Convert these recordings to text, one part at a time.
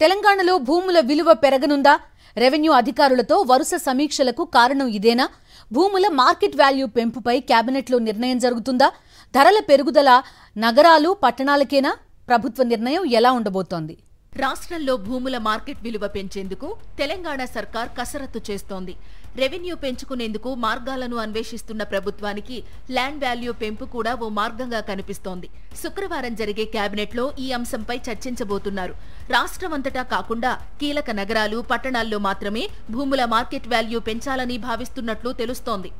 తెలంగాణలో భూముల విలువ పెరగనుందా? రెవెన్యూ అధికారులతో వరుస సమీక్షలకు కారణం ఇదేనా? భూముల మార్కెట్ వాల్యూ పెంపుపై కేబినెట్లో నిర్ణయం జరుగుతుందా? ధరల పెరుగుదల నగరాలు పట్టణాలకేనా? ప్రభుత్వ నిర్ణయం ఎలా ఉండబోతోంది? రాష్ట్రంలో భూముల మార్కెట్ విలువ పెంచేందుకు తెలంగాణ సర్కార్ కసరత్తు చేస్తోంది. రెవెన్యూ పెంచుకునేందుకు మార్గాలను అన్వేషిస్తున్న ప్రభుత్వానికి ల్యాండ్ వాల్యూ పెంపు కూడా ఓ మార్గంగా కనిపిస్తోంది. శుక్రవారం జరిగే కేబినెట్లో ఈ అంశంపై చర్చించబోతున్నారు. రాష్ట్రమంతటా కాకుండా కీలక నగరాలు, పట్టణాల్లో మాత్రమే భూముల మార్కెట్ వాల్యూ పెంచాలని భావిస్తున్నట్లు తెలుస్తోంది.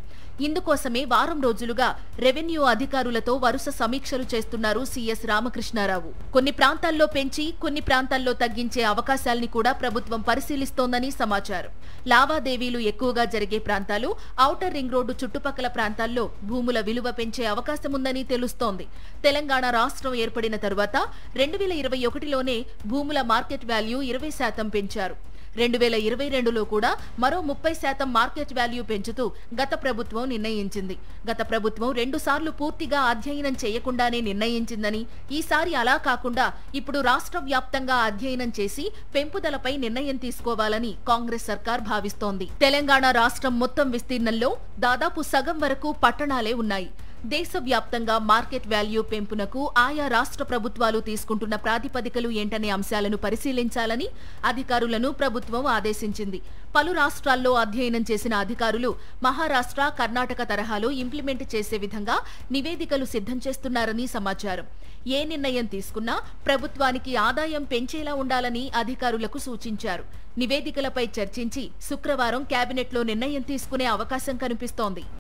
ఇందుకోసమే వారం రోజులుగా రెవెన్యూ అధికారులతో వరుస సమీక్షలు చేస్తున్నారు సీఎస్ రామకృష్ణారావు. కొన్ని ప్రాంతాల్లో పెంచి, కొన్ని ప్రాంతాల్లో తగ్గించే అవకాశాల్ని కూడా ప్రభుత్వం పరిశీలిస్తోందని సమాచారం. లావాదేవీలు ఎక్కువగా జరిగే ప్రాంతాలు, ఔటర్ రింగ్ రోడ్డు చుట్టుపక్కల ప్రాంతాల్లో భూముల విలువ పెంచే అవకాశముందని తెలుస్తోంది. తెలంగాణ రాష్ట్రం ఏర్పడిన తరువాత 2021లోనే భూముల మార్కెట్ వాల్యూ 20% పెంచారు. 2022లో కూడా మరో 30% మార్కెట్ వాల్యూ పెంచుతూ గత ప్రభుత్వం నిర్ణయించింది. గత ప్రభుత్వం 2 సార్లు పూర్తిగా అధ్యయనం చేయకుండానే నిర్ణయించిందని, ఈసారి అలా కాకుండా ఇప్పుడు రాష్ట్ర వ్యాప్తంగా అధ్యయనం చేసి పెంపుదలపై నిర్ణయం తీసుకోవాలని కాంగ్రెస్ సర్కార్ భావిస్తోంది. తెలంగాణ రాష్ట్రం మొత్తం విస్తీర్ణంలో దాదాపు సగం వరకు పట్టణాలే ఉన్నాయి. దేశవ్యాప్తంగా మార్కెట్ వాల్యూ పెంపునకు ఆయా రాష్ట్ర ప్రభుత్వాలు తీసుకుంటున్న ప్రాతిపదికలు ఏంటనే అంశాలను పరిశీలించాలని అధికారులను ప్రభుత్వం ఆదేశించింది. పలు రాష్ట్రాల్లో అధ్యయనం చేసిన అధికారులు మహారాష్ట్ర, కర్ణాటక తరహాలో ఇంప్లిమెంట్ చేసే విధంగా నివేదికలు సిద్ధం చేస్తున్నారని సమాచారం. ఏ నిర్ణయం తీసుకున్నా ప్రభుత్వానికి ఆదాయం పెంచేలా ఉండాలని అధికారులకు సూచించారు. నివేదికలపై చర్చించి శుక్రవారం కేబినెట్లో నిర్ణయం తీసుకునే అవకాశం కనిపిస్తోంది.